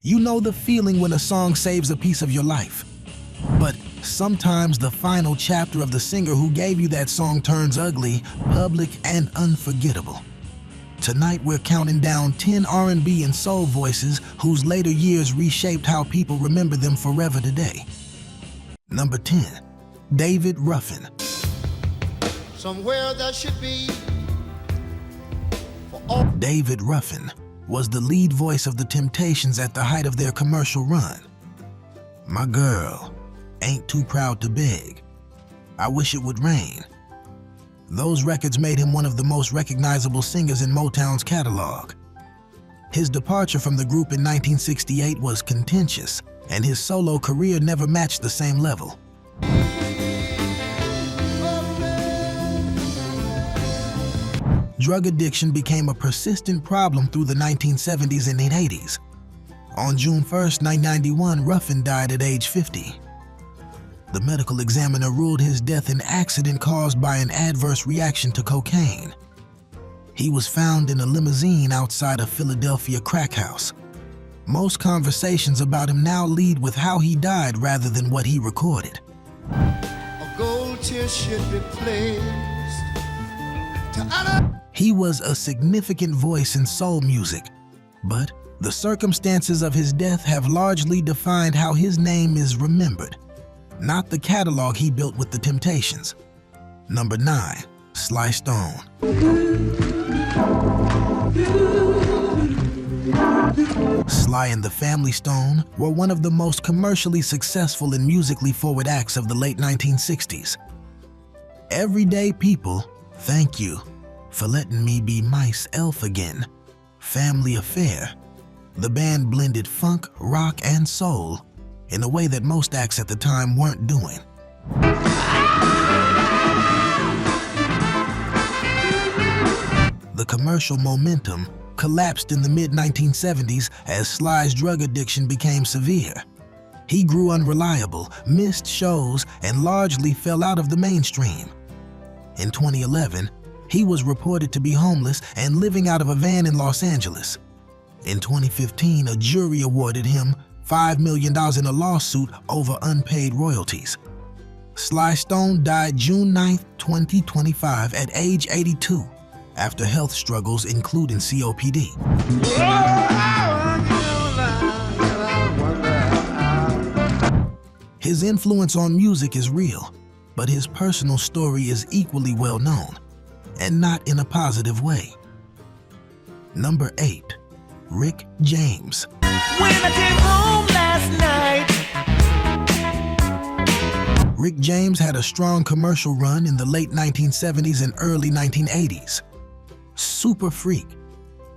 You know the feeling when a song saves a piece of your life. But sometimes the final chapter of the singer who gave you that song turns ugly, public, and unforgettable. Tonight we're counting down 10 R&B and soul voices whose later years reshaped how people remember them forever today. Number 10, David Ruffin. Somewhere that should be for all. David Ruffin was the lead voice of the Temptations at the height of their commercial run. My Girl, Ain't Too Proud to Beg, I Wish It Would Rain. Those records made him one of the most recognizable singers in Motown's catalog. His departure from the group in 1968 was contentious, and his solo career never matched the same level. Drug addiction became a persistent problem through the 1970s and 80s. On June 1, 1991, Ruffin died at age 50. The medical examiner ruled his death an accident caused by an adverse reaction to cocaine. He was found in a limousine outside a Philadelphia crack house. Most conversations about him now lead with how he died rather than what he recorded. A gold tear should be placed to honor. He was a significant voice in soul music, but the circumstances of his death have largely defined how his name is remembered, not the catalog he built with the Temptations. Number 9, Sly Stone. Sly and the Family Stone were one of the most commercially successful and musically forward acts of the late 1960s. Everyday People, Thank You for Letting Me Be Myself Again, Family Affair. The band blended funk, rock, and soul in a way that most acts at the time weren't doing. The commercial momentum collapsed in the mid-1970s as Sly's drug addiction became severe. He grew unreliable, missed shows, and largely fell out of the mainstream. In 2011, he was reported to be homeless and living out of a van in Los Angeles. In 2015, a jury awarded him $5 million in a lawsuit over unpaid royalties. Sly Stone died June 9, 2025 at age 82 after health struggles including COPD. His influence on music is real, but his personal story is equally well known, and not in a positive way. Number 8, Rick James. When I came home last night. Rick James had a strong commercial run in the late 1970s and early 1980s. Super Freak,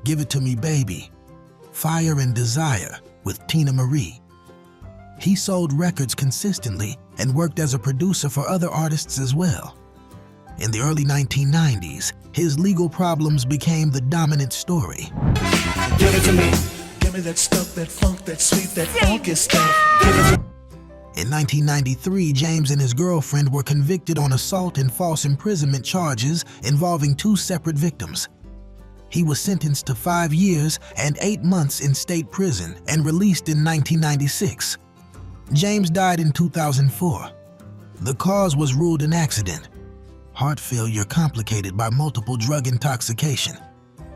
Give It To Me Baby, Fire and Desire with Tina Marie. He sold records consistently and worked as a producer for other artists as well. In the early 1990s, his legal problems became the dominant story. Give it to me. Give me that stuff, that funk, that sweet, that funky stuff. Give it to me. In 1993, James and his girlfriend were convicted on assault and false imprisonment charges involving 2 separate victims. He was sentenced to 5 years and 8 months in state prison and released in 1996. James died in 2004. The cause was ruled an accident. Heart failure complicated by multiple drug intoxication.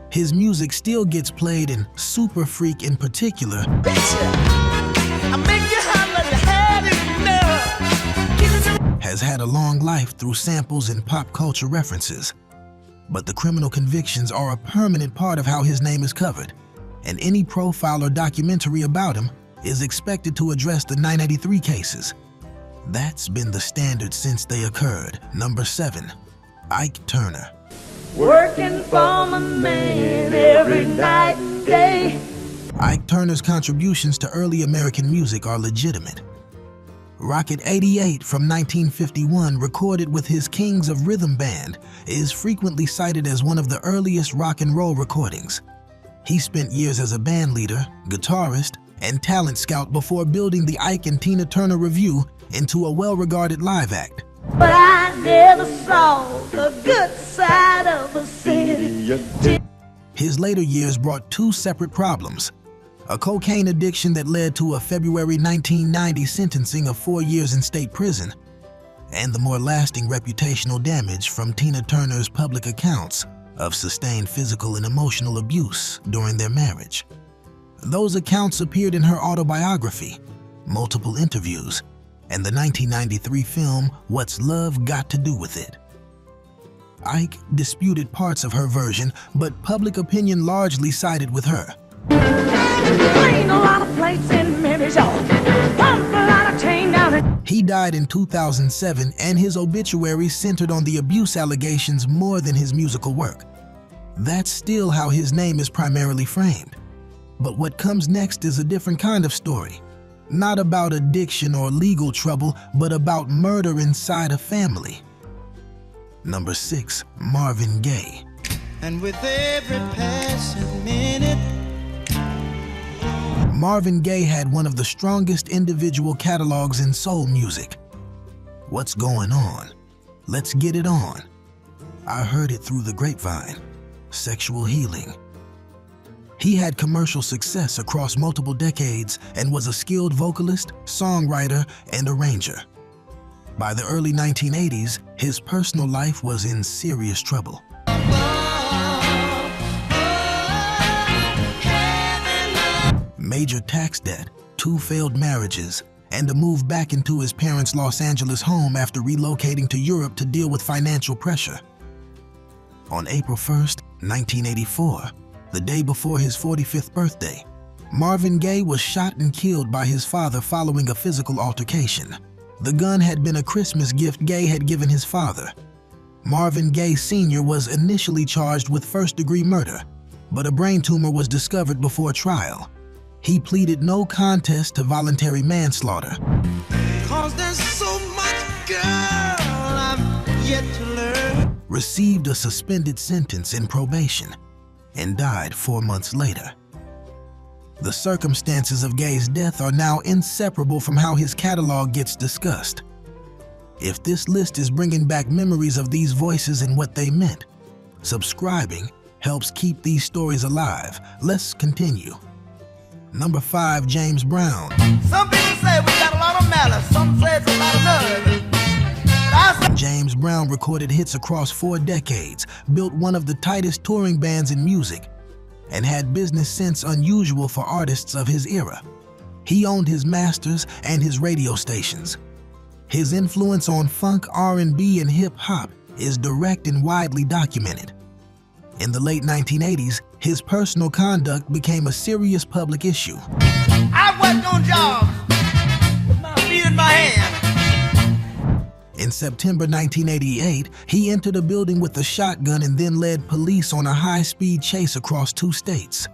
His music still gets played, and Super Freak in particular has had a long life through samples and pop culture references. But the criminal convictions are a permanent part of how his name is covered, and any profile or documentary about him is expected to address the 983 cases. That's been the standard since they occurred. Number 7, Ike Turner. Working for my man every night and day. Ike Turner's contributions to early American music are legitimate. Rocket 88 from 1951, recorded with his Kings of Rhythm Band, is frequently cited as one of the earliest rock and roll recordings. He spent years as a band leader, guitarist, and talent scout before building the Ike and Tina Turner Revue into a well-regarded live act. But I never saw the good side of the city. His later years brought 2 separate problems. a cocaine addiction that led to a February 1990 sentencing of 4 years in state prison, and the more lasting reputational damage from Tina Turner's public accounts of sustained physical and emotional abuse during their marriage. Those accounts appeared in her autobiography, multiple interviews, and the 1993 film What's Love Got to Do with It? Ike disputed parts of her version, but public opinion largely sided with her. Clean a lot of plates in Mary's yard. Pump a lot of chain down it. He died in 2007, and his obituary centered on the abuse allegations more than his musical work. That's still how his name is primarily framed. But what comes next is a different kind of story. Not about addiction or legal trouble, but about murder inside a family. Number 6, Marvin Gaye. And with every passing minute, Marvin Gaye had one of the strongest individual catalogs in soul music. What's going on? Let's get it on. I heard it through the grapevine. Sexual healing. He had commercial success across multiple decades and was a skilled vocalist, songwriter, and arranger. By the early 1980s, his personal life was in serious trouble. Major tax debt, 2 failed marriages, and a move back into his parents' Los Angeles home after relocating to Europe to deal with financial pressure. On April 1st, 1984, the day before his 45th birthday, Marvin Gaye was shot and killed by his father following a physical altercation. The gun had been a Christmas gift Gaye had given his father. Marvin Gaye Sr. was initially charged with first-degree murder, but a brain tumor was discovered before trial. He pleaded no contest to voluntary manslaughter. 'cause there's so much, girl, I've yet to learn. Received a suspended sentence in probation, and died 4 months later. The circumstances of Gaye's death are now inseparable from how his catalog gets discussed. If this list is bringing back memories of these voices and what they meant, subscribing helps keep these stories alive. Let's continue. Number 5, James Brown. Some people say we got a lot of malice, some say it's a lot of nerve. James Brown recorded hits across 4 decades, built one of the tightest touring bands in music, and had business sense unusual for artists of his era. He owned his masters and his radio stations. His influence on funk, R&B, and hip-hop is direct and widely documented. In the late 1980s, his personal conduct became a serious public issue. I worked on jobs with my feet in my hand. In September 1988, he entered a building with a shotgun and then led police on a high-speed chase across 2 states.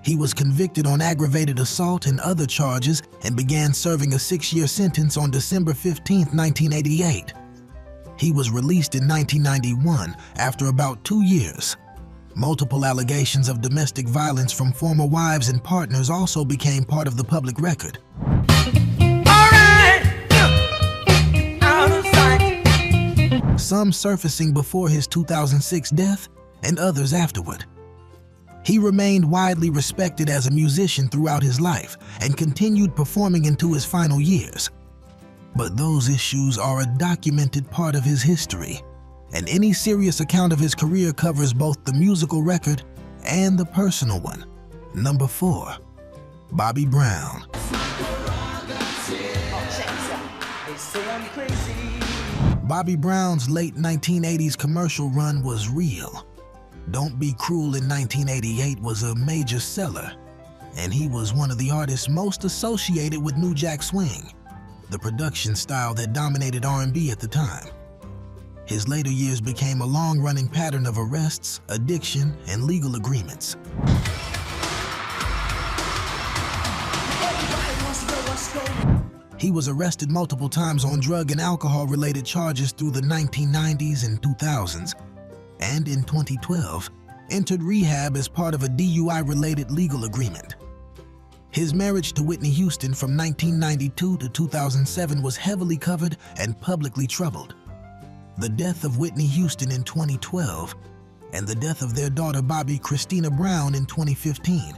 He was convicted on aggravated assault and other charges and began serving a 6-year sentence on December 15, 1988. He was released in 1991 after about 2 years. Multiple allegations of domestic violence from former wives and partners also became part of the public record. Some surfacing before his 2006 death and others afterward. He remained widely respected as a musician throughout his life and continued performing into his final years. But those issues are a documented part of his history, and any serious account of his career covers both the musical record and the personal one. Number 4, Bobby Brown. Bobby Brown's late 1980s commercial run was real. Don't Be Cruel in 1988 was a major seller, and he was one of the artists most associated with New Jack Swing, the production style that dominated R&B at the time. His later years became a long-running pattern of arrests, addiction, and legal agreements. He was arrested multiple times on drug and alcohol-related charges through the 1990s and 2000s, and in 2012, entered rehab as part of a DUI-related legal agreement. His marriage to Whitney Houston from 1992 to 2007 was heavily covered and publicly troubled. The death of Whitney Houston in 2012 and the death of their daughter Bobby Christina Brown in 2015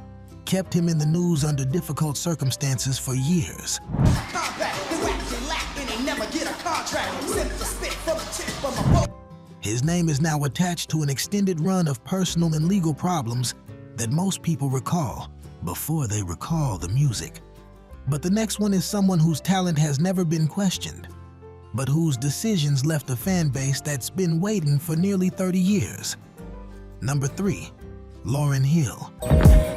kept him in the news under difficult circumstances for years. His name is now attached to an extended run of personal and legal problems that most people recall before they recall the music. But the next one is someone whose talent has never been questioned, but whose decisions left a fan base that's been waiting for nearly 30 years. Number 3, Lauryn Hill.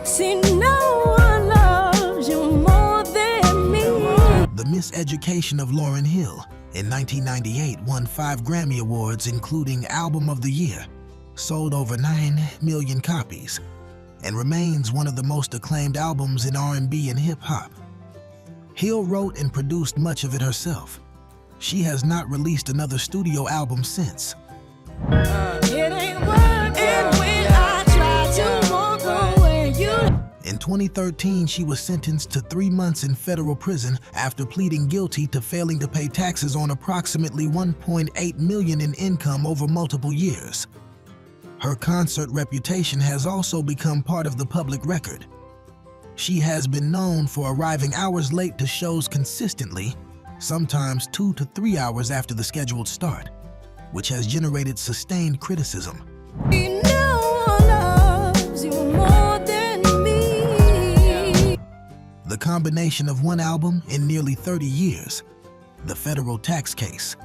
See, no one loves you more than me. The Miseducation of Lauryn Hill in 1998 won 5 Grammy Awards, including Album of the Year, sold over 9 million copies, and remains one of the most acclaimed albums in R&B and hip-hop. Hill wrote and produced much of it herself. She has not released another studio album since. It ain't working when I try to walk away. In 2013, she was sentenced to 3 months in federal prison after pleading guilty to failing to pay taxes on approximately $1.8 million in income over multiple years. Her concert reputation has also become part of the public record. She has been known for arriving hours late to shows consistently, sometimes 2 to 3 hours after the scheduled start, which has generated sustained criticism. No one loves you more than me. The combination of one album in nearly 30 years, the federal tax case,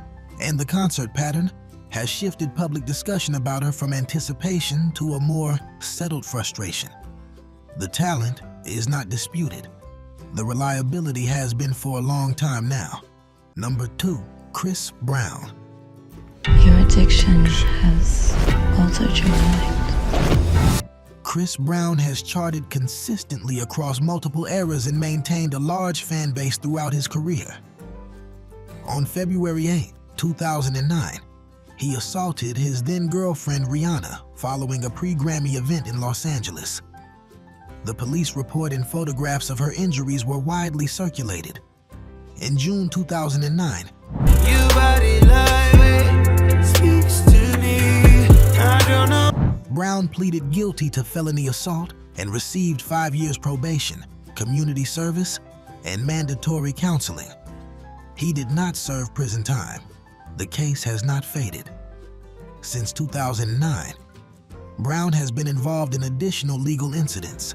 and the concert pattern has shifted public discussion about her from anticipation to a more settled frustration. The talent is not disputed. The reliability has been for a long time now. Number 2, Chris Brown. Your addiction has altered your mind. Chris Brown has charted consistently across multiple eras and maintained a large fan base throughout his career. On February 8, 2009, he assaulted his then-girlfriend Rihanna following a pre-Grammy event in Los Angeles. The police report and photographs of her injuries were widely circulated. In June 2009, Your body language speaks to me. I don't know. Brown pleaded guilty to felony assault and received 5 years probation, community service, and mandatory counseling. He did not serve prison time. The case has not faded. Since 2009, Brown has been involved in additional legal incidents,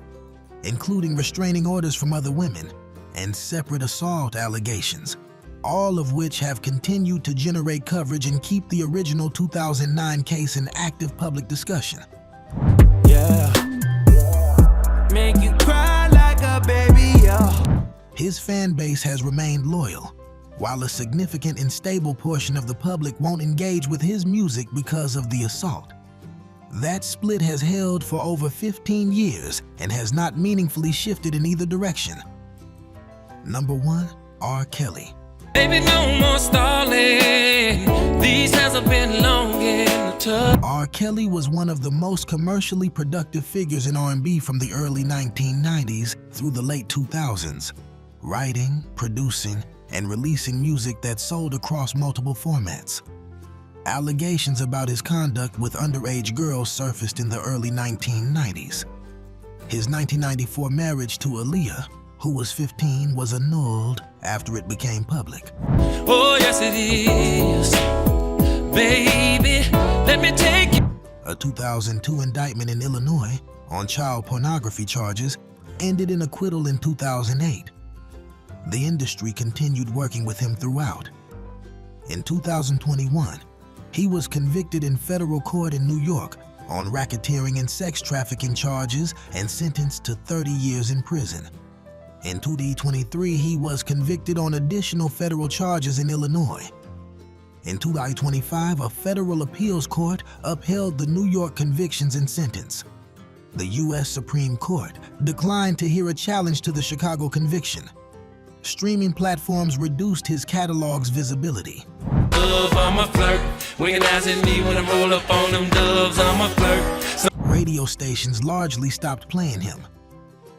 including restraining orders from other women and separate assault allegations, all of which have continued to generate coverage and keep the original 2009 case in active public discussion. Yeah. Make you cry like a baby, yeah. His fan base has remained loyal, while a significant and stable portion of the public won't engage with his music because of the assault. That split has held for over 15 years and has not meaningfully shifted in either direction. Number 1, R. Kelly. Baby, no more stalling. These hands have been long in the tub. R. Kelly was one of the most commercially productive figures in R&B from the early 1990s through the late 2000s, writing, producing, and releasing music that sold across multiple formats. Allegations about his conduct with underage girls surfaced in the early 1990s. His 1994 marriage to Aaliyah, who was 15, was annulled after it became public. Oh, yes, it is. Baby, let me take you. A 2002 indictment in Illinois on child pornography charges ended in acquittal in 2008. The industry continued working with him throughout. In 2021, he was convicted in federal court in New York on racketeering and sex trafficking charges and sentenced to 30 years in prison. In 2023, he was convicted on additional federal charges in Illinois. In 2025, a federal appeals court upheld the New York convictions and sentence. The U.S. Supreme Court declined to hear a challenge to the Chicago conviction. Streaming platforms reduced his catalog's visibility. Love, I'm a flirt. Recognizing me when I roll up on them doves, I'm a flirt. Radio stations largely stopped playing him.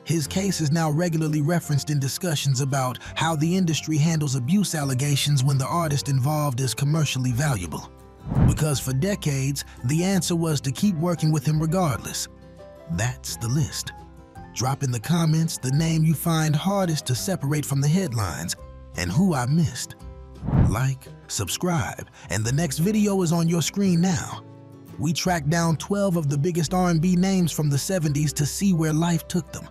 His case is now regularly referenced in discussions about how the industry handles abuse allegations when the artist involved is commercially valuable. Because for decades, the answer was to keep working with him regardless. That's the list. Drop in the comments the name you find hardest to separate from the headlines and who I missed. Like, subscribe, and the next video is on your screen now. We tracked down 12 of the biggest R&B names from the 70s to see where life took them.